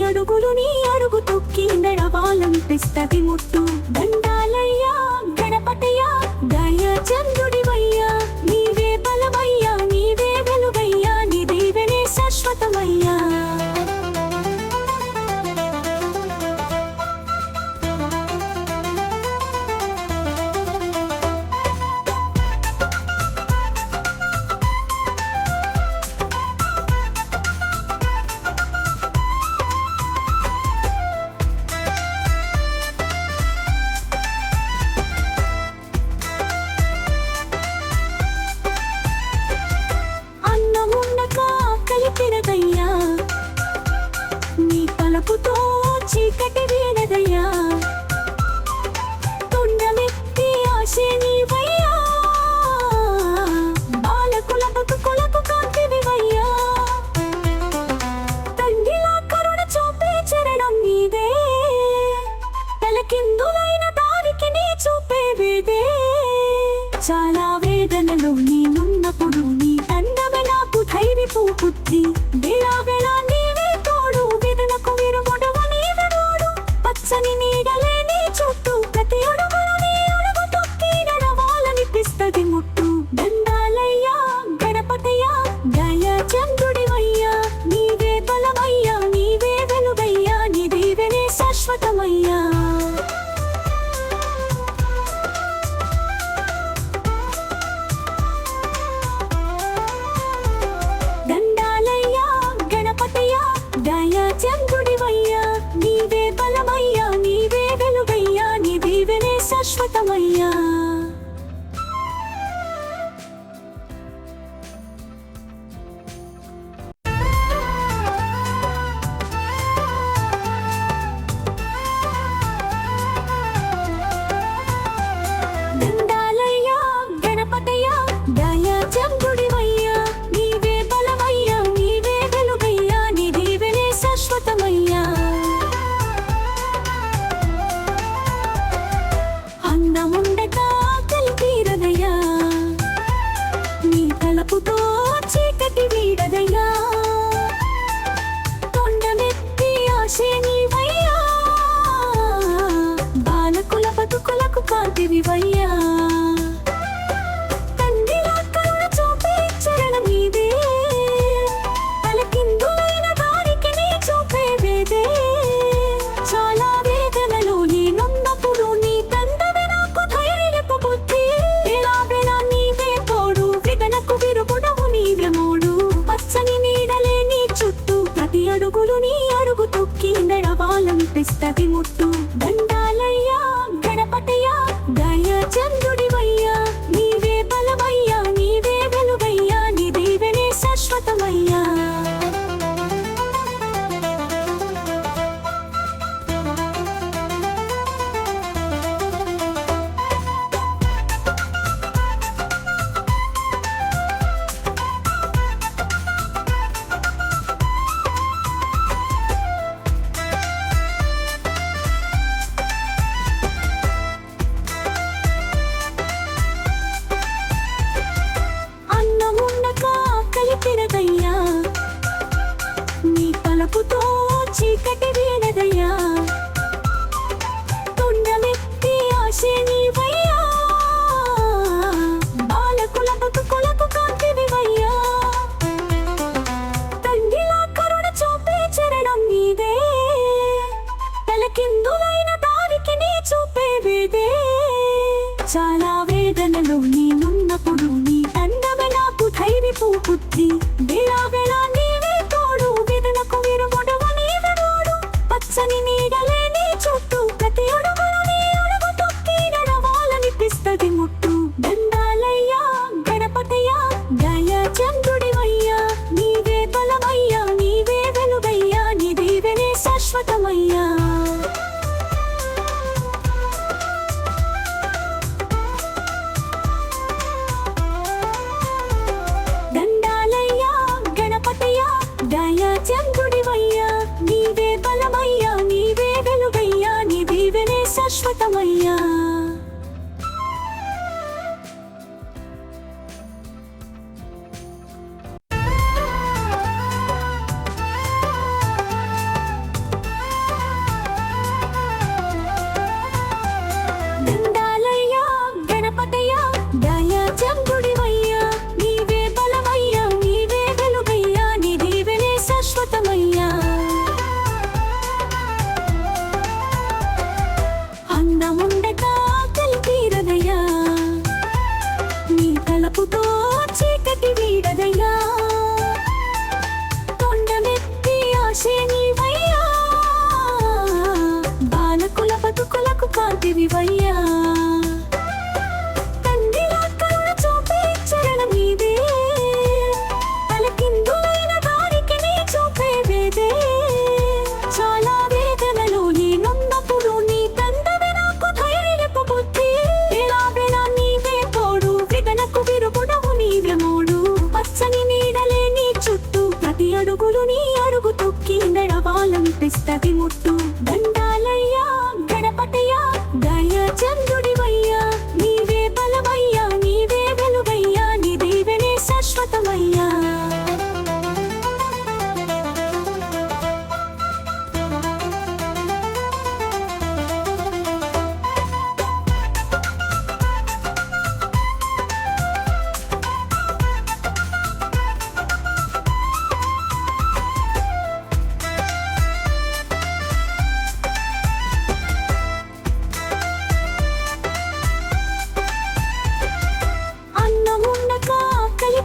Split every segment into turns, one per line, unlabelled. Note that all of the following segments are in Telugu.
అడుగులు నీ అడుగు తొక్కి నడవాలనిపిస్తది ముట్టు. దండాలయ్యా గణపతయ్యా దయ చంద్రుడివయ్యా, నీవే బలమయ్యా నీవే వెలుగయ్యా, నీ దీవెనే శాశ్వతమయ్యా. తిరగయ్యా నీ పలుకుతో చీకటి వీడదయ్యా, తొండమెత్తి ఆశే నీవయ్యా, బాలకుల బతుకులకు కాంతివివయ్యా. తండ్రిలా కరుణ చూపే చరణం నీదే, తలకిందులైన దారికి నీ చూపే వేదే. చాలా వేదనలో నేనున్నప్పుడు నీ అండమే నాకు ధైర్యపు బుద్ధి. వేళ నీవే తోడు, వేదనకు విరుగుడవు నీవే తోడు. పచ్చని నీడలే నీ చుట్టూ, ప్రతి అడుగును నీ అడుగు తొక్కి నడవాలనిపిస్తది ముట్టు. దండాలయ్యా గణపతయ్యా దయ చంద్రుడివయ్యా, నీవే బలమయ్యా నీవే వెలుగయ్యా, నీ దీవెనే శాశ్వతమయ్యా. దయ చంద్రుడివయ్యా, నీవే బలమయ్యా నీవే వెలుగయ్యా, నీ దీవెనే శాశ్వతమయ్యా. దండాలయ్యా గణపతయ్యా దయ చంద్రుడివయ్యా, నీవే బలమయ్యా నీవే వెలుగయ్యా, నీ దీవెనే శాశ్వతమయ్యా. అన్నముండక ఆకలి తీరదయ్యా, నీ తలపుతో చీకటి వీడదయ్యా, తొండమెత్తి ఆశే నీవయ్యా, బాలకుల బతుకులకు కాంతివివయ్యా. తండ్రిలా కరుణ చూపే చరణం నీదే, తలకిందులైన దారికి నీ చూపే వేదే. చాలా వేదనలో నేనున్నప్పుడు నీ తండ్రివే నాకు ధైర్యపు బుద్ధి. వేళ నీవే తోడు, వేదనకు విరుగుడవు నీవే మూడు. పచ్చని నీడలే నీ చుట్టూ, ప్రతి అడుగులు నీ అడుగు తొక్కి నడవాలనిపిస్తది ముట్టు. దండాలయ్యా గణపతయ్యా దయ చంద్రుడివయ్యా, నీవే బలమయ్యా నీవే వెలుగయ్యా, నీ దీవెనే శాశ్వతమయ్యా. అన్నముండక ఆకలి తిరగయ్యా, నీ పలుకుతో చీకటి వీడదయ్యా, తొండమెత్తి ఆశే నీవయ్యా, బాలకుల బతుకులకు కాంతివివయ్యా. తండ్రిలా కరుణ చూపే చరణం నీదే, తలకిందులైన దారికి నీ చూపే వేదే. చాలా వేదనలో నేనున్నప్పుడు నీ అండమే నాకు ధైర్యపు బుద్ధి. వేళ నీవే తోడు, వేదనకు విరుగుడవు నీవే తోడు. పచ్చని నీడలే నీ చుట్టూ, ప్రతి అడుగును నీ అడుగు తొక్కి నడవాలనిపిస్తది ముట్టు. దండాలయ్యా గణపతయ్యా దయ చంద్రుడివయ్యా, నీవే బలమయ్యా నీవే వెలుగయ్యా, నీ దీవెనే శాశ్వతమయ్యా. దండాలయ్యా నడవాలనిపిస్తది ముట్టు. దండాలయ్యా గణపతయ్యా దయ చంద్రుడివయ్యా, నీవే బలమయ్యా నీవే వెలుగయ్యా, నీ దీవెనే శాశ్వతమయ్యా.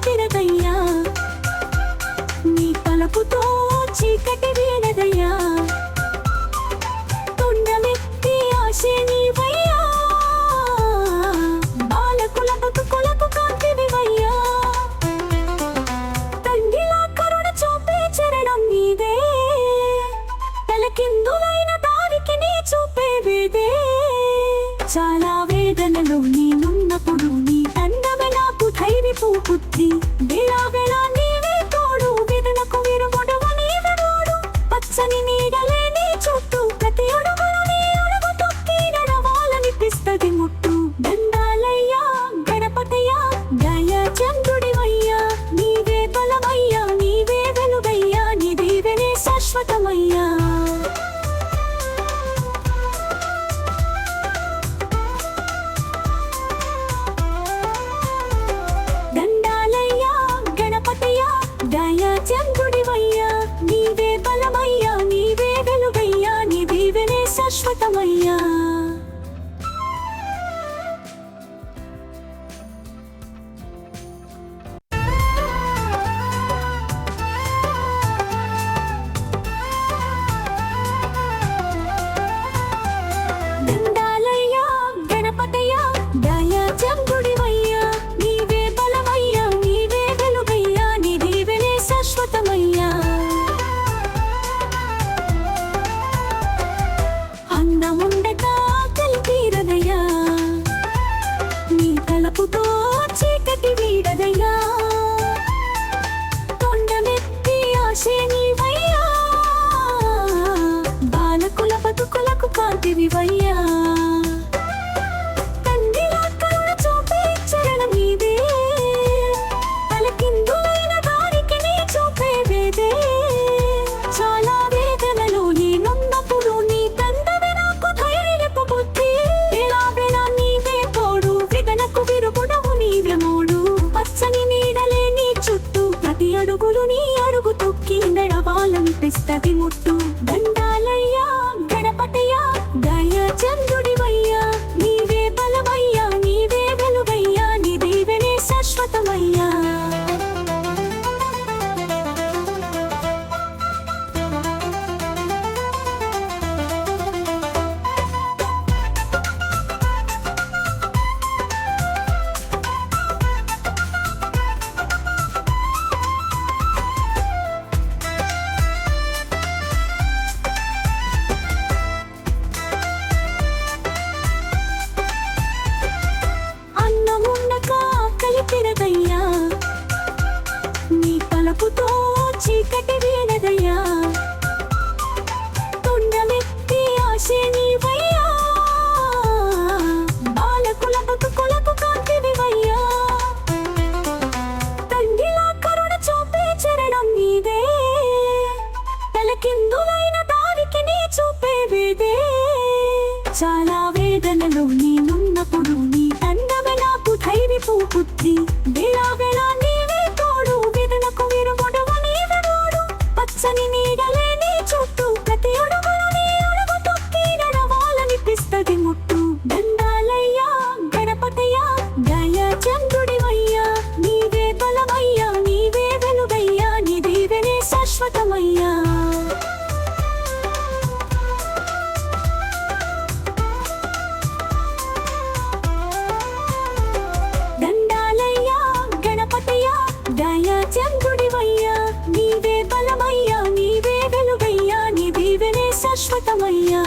తిరగయ్యా నీ పలుకుతో చీకటి వీడదయ్యా, తొండమెత్తి ఆశే నీవయ్యా, బాలకుల బతుకులకు కాంతివివయ్యా, తండ్రిలా కరుణ చూపే చరణం నీదే, తలకిందులైన దారికి నీ చూపే వేదే. చాలా వేదనలు నేనున్నప్పుడు నీ అందమే నాకు ధైర్యపు బుద్ధి, వేళ నీవే తోడు, వేదనకు విరుగుడవు నీవే తోడు, పచ్చని నీడలే నీ చుట్టూ, ప్రతి అడుగును నీ అడుగు తొక్కి నడవాలనిపిస్తది ముట్టు. దండాలయ్యా గణపతయ్యా దయ చంద్రుడివయ్యా, నీవే బలమయ్యా నీవే వెలుగయ్యా, నీ దీవెనే శాశ్వతమయ్యా. దయ చంద్రుడివయ్యా, నీవే బలమయ్యా నీవే వెలుగయ్యా, నీ దీవెనే శాశ్వతమయ్యా. దండాలయ్యా గణపతయ్యా దయ చంద్రుడివయ్యా, నీవే బలమయ్యా నీవే వెలుగయ్యా, నీ దీవెనే శాశ్వతమయ్యా. అందముండక ఆకలి తీరదయ్యా, నీ తలపుతో చీకటి వీడదయ్యా, తొండమెత్తి ఆశే నీవయ్యా, బాలకుల బతుకులకు కాంతివివయ్యా, తండ్రిలా కరుణ చూపే చరణం నీదే, తలకిందులైన దారికి నీ చూపే వేదే. చాలా వేదనలు నేనున్నప్పుడు నీ తండ్రివే నాకు ధైర్యపు బుద్ధి, వేళ నీవే తోడు, వేదనకు విరుగుడవు నీవే మూడు, పచ్చని నీడలే నీ చుట్టూ, ప్రతి అడుగులు నీ అడుగు తొక్కి నడవాలనిపిస్తది ముట్టు. దండాలయ్యా గణపతయ్యా దయ చంద్రుడివయ్యా, నీవే బలమయ్యా నీవే వెలుగయ్యా, నీ దీవెనే శాశ్వతమయ్యా. అన్నముండక ఆకలి తిరగయ్యా, నీ పలుకుతో చీకటి వీడదయ్యా, తొండమెత్తి ఆశే నీవయ్యా, బాలకుల బతుకులకు కాంతివివయ్యా, తండ్రిలా కరుణ చూపే చరణం నీదే, తలకిందులైన దారికి నీ చూపే వేదే. చాలా వేదనలు నేనున్నప్పుడు నీ అందమే నాకు ధైర్యపు బుద్ధి, వేళ నీవే తోడు, వేదనకు విరుగుడవు నీవే తోడు, పచ్చని నీడలే నీ చుట్టూ, ప్రతి అడుగును నీ అడుగు తొక్కి నడవాలనిపిస్తది ముట్టు. దండాలయ్యా గణపతయ్యా దయ చంద్రుడివయ్యా, నీవే బలమయ్యా నీవే వెలుగయ్యా, నీ దీవెనే శాశ్వతమయ్యా. దండాలయ్యా గణపతయ్యా దయ చంద్రుడివయ్యా, నీవే బలమయ్యా నీవే వెలుగయ్యా, నీ దీవెనే శాశ్వతమయ్యా.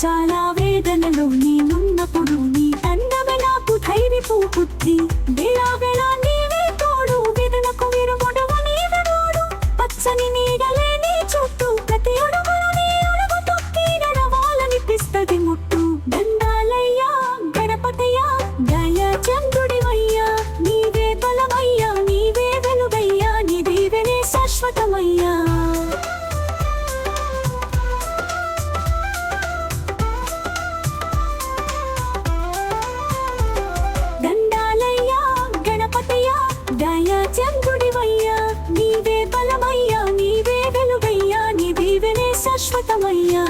చాలా వేదనలో నేనున్నప్పుడు నీ అందమే నాకు ధైర్యపు బుద్ధి వేళా వేళా నీవే తోడు వేదనకు విరుగుడవు నీవే నోడు పచ్చని నీడలే నీ చుట్టూ ప్రతి అడుగులో నీ అడుగు తొక్కి నడవాలనిపిస్తది ముట్టు దండాలయ్యా గణపతయ్యా దయ చంద్రుడివయ్యా నీవే బలమయ్యా నీవే వెలుగయ్యా నీ దీవెనే శాశ్వతమయ్యా దయా చంద్రుడివయ్యా నీవే బలమయ్యా నీవే వెలుగయ్యా నీ దీవెనే శాశ్వతమయ్యా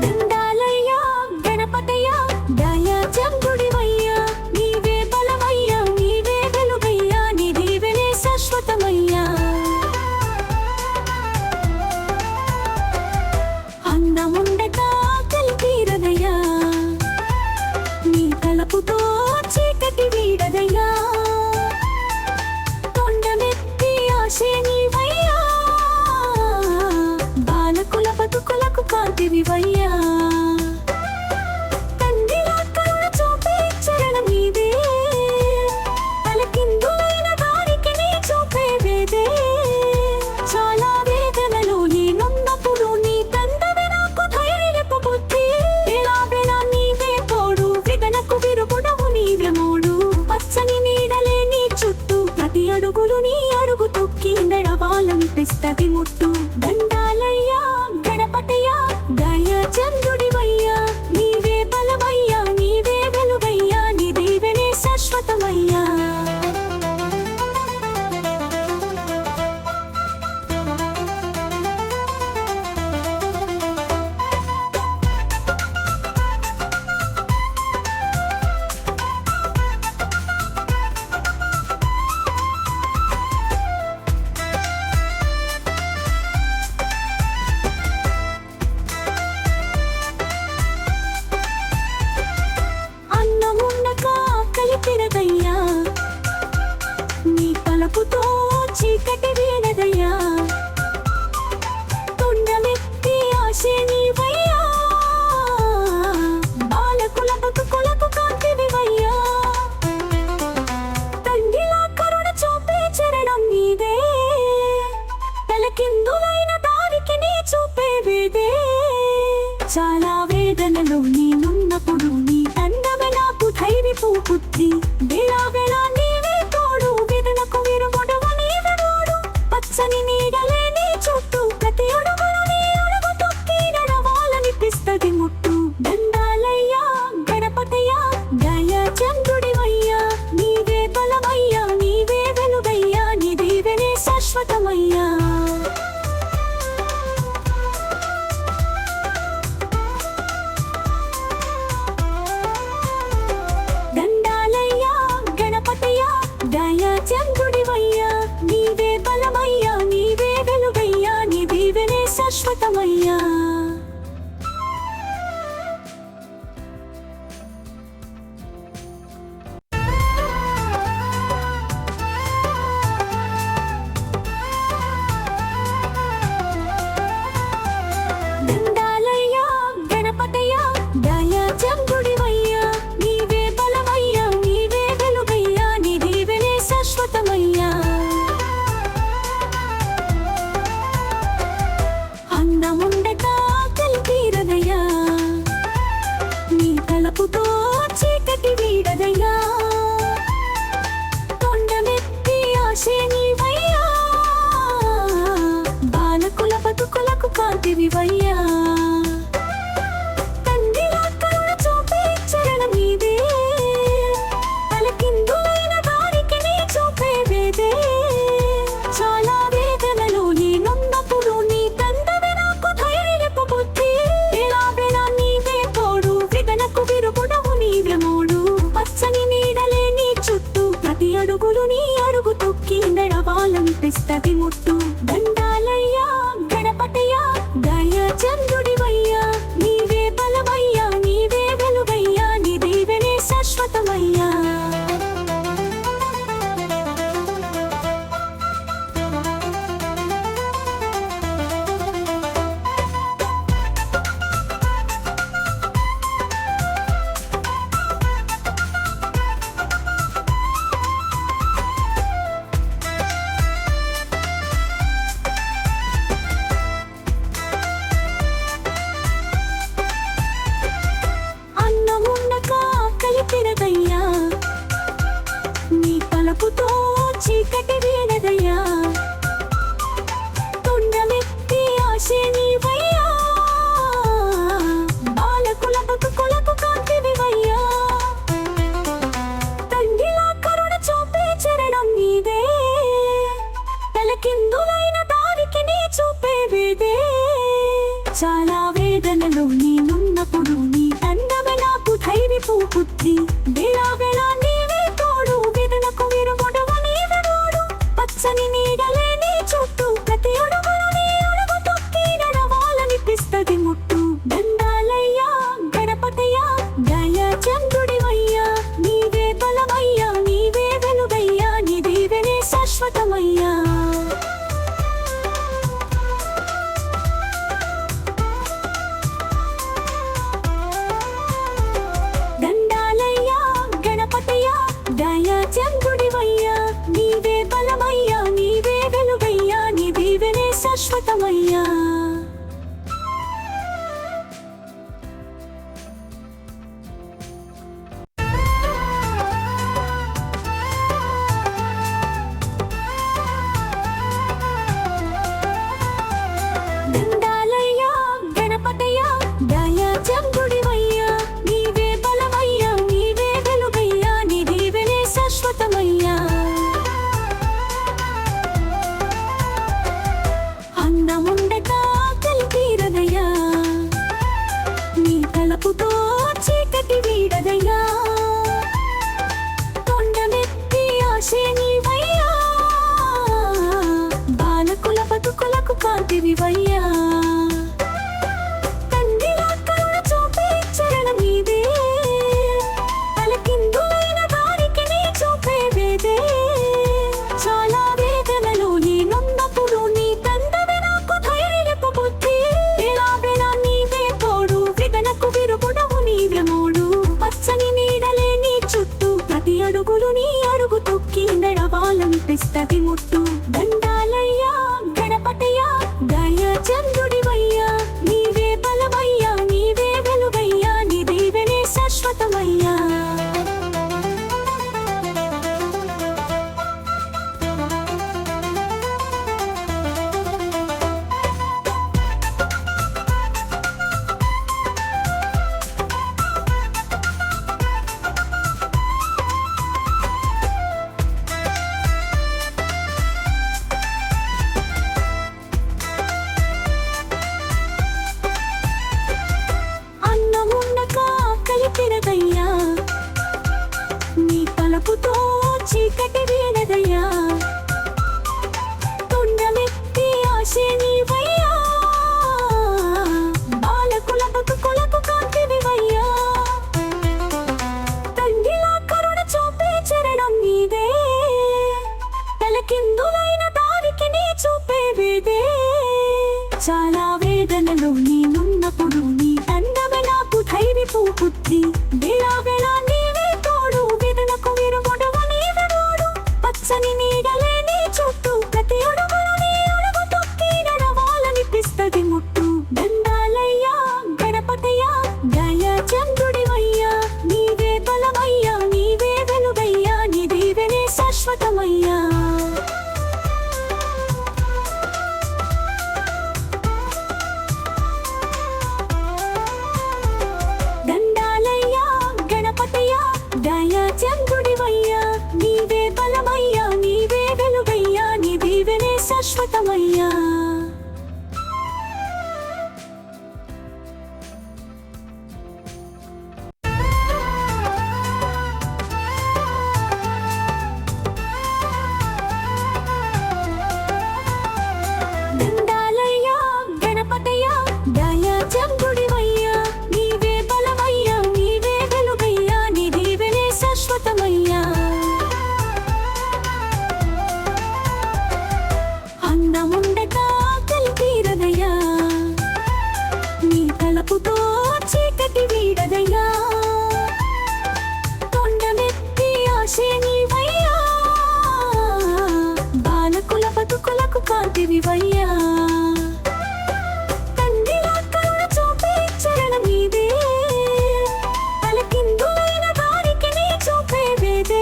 దండాలయ్యా గణపతయ్యా దయా చంద్రుడివయ్యా నీవే బలమయ్యా నీవే వెలుగయ్యా నీ దీవెనే శాశ్వతమయ్యా అందముండక కలిపీరదయ్యా నీ తలపుతో చీకటి వీడదయ్యా కొండమెత్తి ఆశే నీవయ్యా బాలకుల బతుకులకు కాంతివివయ్యా తండ్రిలా కరుణ చూపే చరణం నీదే తలకిందులైన దారికి నీ చూపే వేదే చాలా వేదనలో నేనున్నప్పుడు నీ తండ్రివే నాకు ధైర్యపు బుద్ధి వేళా వేళా నీవే తోడు వేదనకు విరుగుడవు నీవే మోడు పచ్చని నీడలే నీ చుట్టూ ప్రతి అడుగులు నీ అడుగు తొక్కి నడవాలనిపిస్తది ముట్టు దండాలయ్యా గణపతయ్యా దయా చంద్రుడివయ్యా నీవే బలమయ్యా నీవే వెలుగయ్యా నీ దీవెనే శాశ్వతమయ్యా అన్నమున్నక కలిపిరదయ్యా నీ పలుకుతో చీకటి వీడదయ్యా కొండమెత్తి ఆశే నీవయ్యా బాలకుల బతుకులకు కాంతివివయ్యా తండ్రిలా కరుణ చూపే చరణం నీదే తలకిందులైన దారికి నీ చూపే వేదే చాలా వేదనలో నేనున్నప్పుడు నీ అందమే నాకు ధైర్యపు బుద్ధి వేళా వేళా నీవే తోడు వేదనకు విరుగుడవు నీవే నోడు పచ్చని నీడలే నీ చుట్టూ ప్రతి అడుగులో నీ అడుగు తొక్కి నడవాలనిపిస్తది ముట్టు దండాలయ్యా గణపతయ్యా దయా చంద్రుడివయ్యా నీవే బలమయ్యా నీవే వెలుగయ్యా నీ దీవెనే శాశ్వతమయ్యా వేదనలో నేనున్నప్పుడు నీ అందమే నాకు ధైర్యపు బుద్ధి వేళ నీవే తోడు వేదనకు విరుగుడవు నీవే తోడు పచ్చని నీడలే నీ చుట్టూ ప్రతి అడుగులో నీ అడుగు తొక్కి నడవాలనిపిస్తది ముట్టు దండాలయ్యా గణపతయ్యా దయ చంద్రుడివయ్యా నీవే బలమయ్యా నీవే వెలుగయ్యా నీ దీవెనే శాశ్వతమయ్యా దండాలయ్యా గణపతయ్యా దయ చంద్రుడివయ్యా నీవే బలమయ్యా నీవే వెలుగయ్యా నీ దీవెనే శాశ్వతమయ్యా దండాలయ్యా గణపతయ్యా దయ చంద్రుడివయ్యా నీవే బలమయ్యా నీవే వెలుగయ్యా నీ దీవెనే శాశ్వతమయ్యా అన్నముండక ఆకలి తీరదయ్యా నీ తలపుతో చీకటి వీడదయ్యా కొండమెత్తి ఆశే నీవయ్యా బాలకుల బతుకులకు కాంతివివయ్యా తండ్రిలా కరుణ చూపే చరణం నీదే తలకిందులైన దారికి నీ చూపే వేదే చాలా వేదనలో నేనున్నప్పుడు నీ తండ్రివే నాకు ధైర్యపు బుద్ధి వేళ నీవే తోడు వేదనకు విరుగుడవు నీవే మూడు పచ్చని నీడలే నీ చుట్టూ ప్రతి అడుగులు నీ అడుగు తొక్కి నడవాలనిపిస్తది ముట్టు దండాలయ్యా గణపతయ్యా దయ చంద్రుడివయ్యా నీవే బలమయ్యా నీవే వెలుగయ్యా నీ దీవెనే శాశ్వతమయ్యా అన్నముండక ఆకలి తిరదయ్యా నీ తలపుతో చీకటి వీడదయ్యా కొండమెత్తి ఆశే నీవయ్యా బాలకుల బతుకులకు కాంతివివయ్యా తండ్రిలా కరుణ చూపే చరణం నీదే తలకిందులైన దారికి నీ చూపే వేదే చాలా వేదనలో నేనున్నప్పుడు నీ అందమే నాకు ధైర్యపు బుద్ధి వేళ నీవే తోడు వేదనకు విరుగుడవు నీవే తోడు పచ్చని నీడలే నీ చుట్టూ ప్రతి అడుగులో నీ అడుగు తొక్కి నడవాలనిపిస్తది ముట్టు దండాలయ్యా గణపతయ్యా దయ చంద్రుడివయ్యా నీవే బలమయ్యా నీవే వెలుగయ్యా నీ దీవెనే శాశ్వతమయ్యా దండాలయ్యా గణపతయ్యా దయ చంద్రుడివయ్యా నీవే బలమయ్యా నీవే వెలుగయ్యా నీ దీవెనే శాశ్వతమయ్యా దండాలయ్యా గణపతయ్యా దయ చంద్రుడివయ్యా నీవే బలమయ్యా నీవే వెలుగయ్యా నీ దీవెనే శాశ్వతమయ్యా అన్నముండక ఆకలి తీరదయ్యా నీ తలపుతో చీకటి వీడదయ్యా కొండమెత్తి ఆశే నీవయ్యా బాలకుల బతుకులకు కాంతివివయ్యా తండ్రిలా కరుణ చూపే చరణం నీదే తలకిందులైన దారికి నీ చూపే వేదే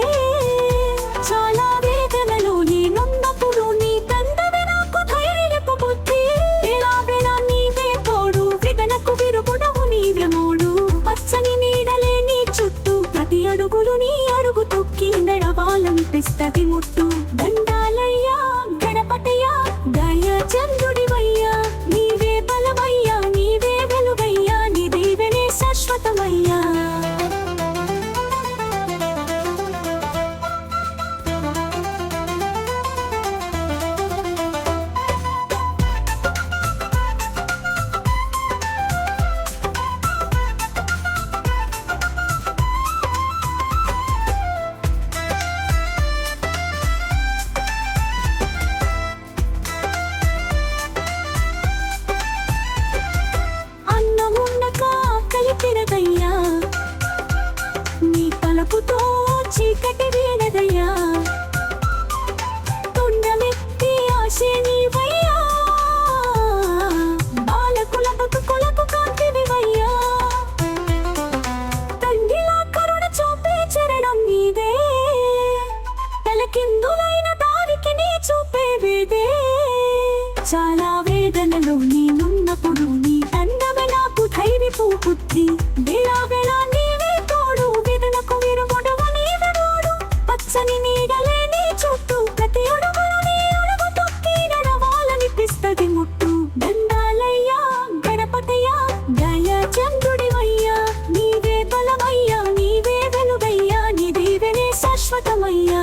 చాలా వేదనలో నేనున్నప్పుడు నీ తండ్రివే నాకు ధైర్యపు బుద్ధి వేళ నీవే తోడు వేదనకు విరుగుడవు నీవే మూడు పచ్చని నీడలే నీ చుట్టూ ప్రతి అడుగులు నీ అడుగు తొక్కి నడవాలనిపిస్తది ముట్టు దండాలయ్యా గణపతయ్యా దయ చంద్రుడివయ్యా నీవే బలమయ్యా నీవే వెలుగయ్యా బుద్ధి వేళా వేళా నీవే తోడు వేదనకు విరుగుడవు నీవే మోడు పచ్చని నీడలే నీ చుట్టూ ప్రతి అడుగులో నీ అడుగు తొక్కి నడవాలనిపిస్తది ముట్టు దండాలయ్యా గణపతయ్యా దయ చంద్రుడివయ్యా నీవే బలమయ్యా నీవే వెలుగయ్యా నీ దీవెనే శాశ్వతమయ్యా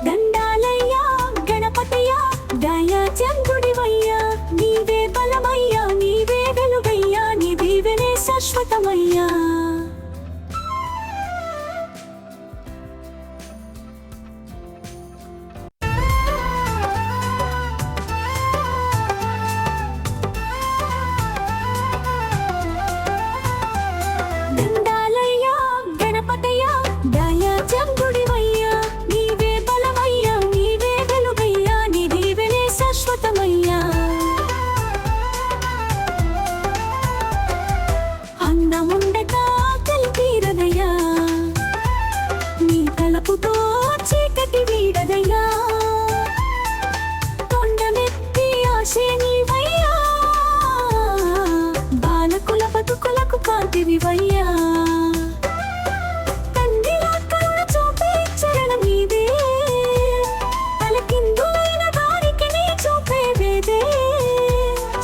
దండాలయ్యా గణపతయ్యా దయ చంద్రుడివయ్యా నీవే బలమయ్యా నీవే వెలుగయ్యా నీ దీవెనే శాశ్వతమయ్యా దండాలయ్యా గణపతయ్యా దయ చంద్రుడివయ్యా నీవే బలమయ్యా నీవే వెలుగయ్యా నీ దీవెనే శాశ్వతమయ్యా అందముండక ఆకలి తీరదయ్యా నీ తలపుతో చీకటి వీడదయ్యా కొండమెత్తి ఆశే నీవయ్యా బాలకుల బతుకులకు కాంతివివయ్యా తండ్రిలా కరుణ చూపే చరణం నీదే తలకిందులైన దారికి నీ చూపే వేదే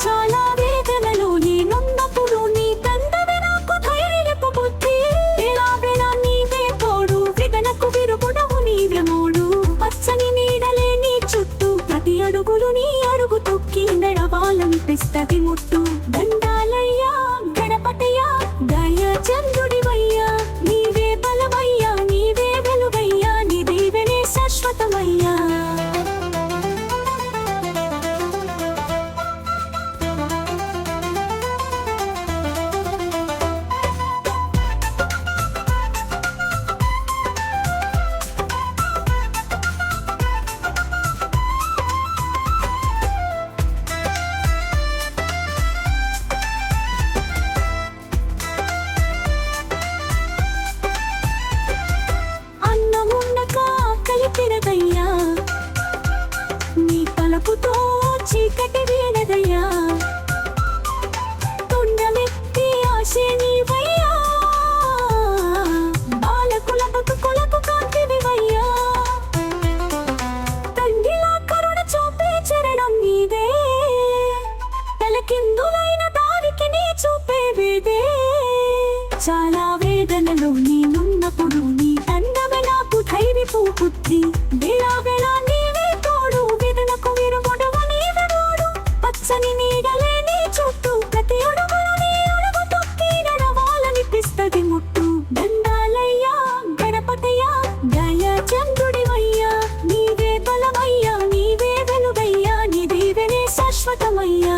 చాలా వేదనలో నేనున్నప్పుడు నీ తండ్రివే నాకు ధైర్యపు బుద్ధి వేళా వేళా నీవే తోడు వేదనకు విరుగుడవు నీవే మోడు పచ్చని నీడలే నీ చుట్టూ ప్రతి అడుగులు నీ అడుగు తొక్కి నడవాలనిపిస్తది ముట్టు దండాలయ్యా గణపతయ్యా దయ చంద్రుడివయ్యా నీవే బలమయ్యా నీవే వెలుగయ్యా నీ దీవెనే శాశ్వతమయ్యా అన్నమున్నక ఆకలి తిరదయ్యా నీ తలపుతో చీకటి వీడదయ్యా తొండమెత్తి ఆశే నీవయ్యా బాలకుల బతుకులకు కాంతివివయ్యా తండ్రిలా కరుణ చూపే చరణం నీదే తలకిందులైన దారికి నీ చూపే వేదే చాలా వేదనలో నేనున్నప్పుడు నీ అందమే నాకు ధైర్యపు బుద్ధి వేళా వేళా నీవే తోడు వేదనకు విరుగుడవు నీవే మోడు పచ్చని నీడలే నీ చుట్టూ ప్రతి అడుగులో నీ అడుగు తొక్కి నడవాలనిపిస్తది ముట్టు దండాలయ్యా గణపతయ్యా దయ చంద్రుడివయ్యా నీవే బలమయ్యా నీవే వెలుగయ్యా నీ దీవెనే శాశ్వతమయ్యా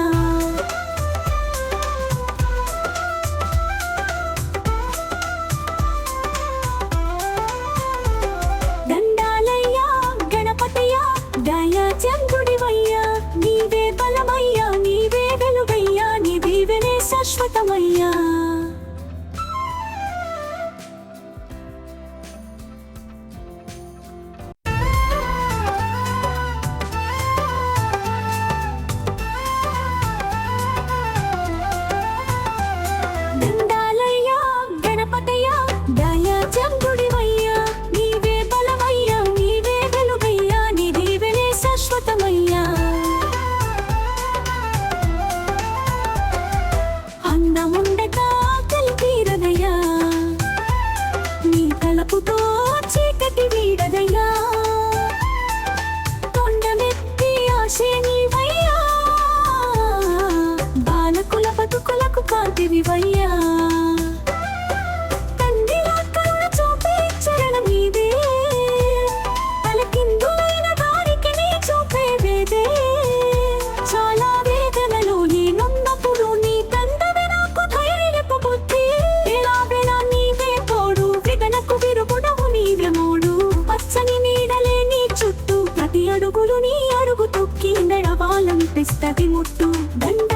దండాలయ్యా గణపతయ్యా దయ చంద్రుడివయ్యా నీవే బలమయ్యా నీవే వెలుగయ్యా నీ దీవెనే శాశ్వతమయ్యా దండాలయ్యా గణపతయ్యా దయ చంద్రుడివయ్యా నీవే బలమయ్యా నీవే వెలుగయ్యా నీ దీవెనే శాశ్వతమయ్యా అందముండక ఆకలి తీరదయ్యా నీ తలపుతో చీకటి వీడదయ్యా కొండమెత్తి ఆశే నీవయ్యా బాలకుల బతుకులకు కాంతివివయ్యా తండ్రిలా కరుణ చూపే చరణం నీదే తలకిందులైన దారికి నీ చూపే వేదే చాలా వేదనలో నేనున్నప్పుడు నీ తండ్రివే నాకు ధైర్యపు బుద్ధి వేళా వేళా నీవే తోడు వేదనకు విరుగుడవు నీవే మోడు పచ్చని నీడలే నీ చుట్టూ ప్రతి అడుగులు నీ అడుగు తొక్కి నడవాలనిపిస్తది ముట్టు దండ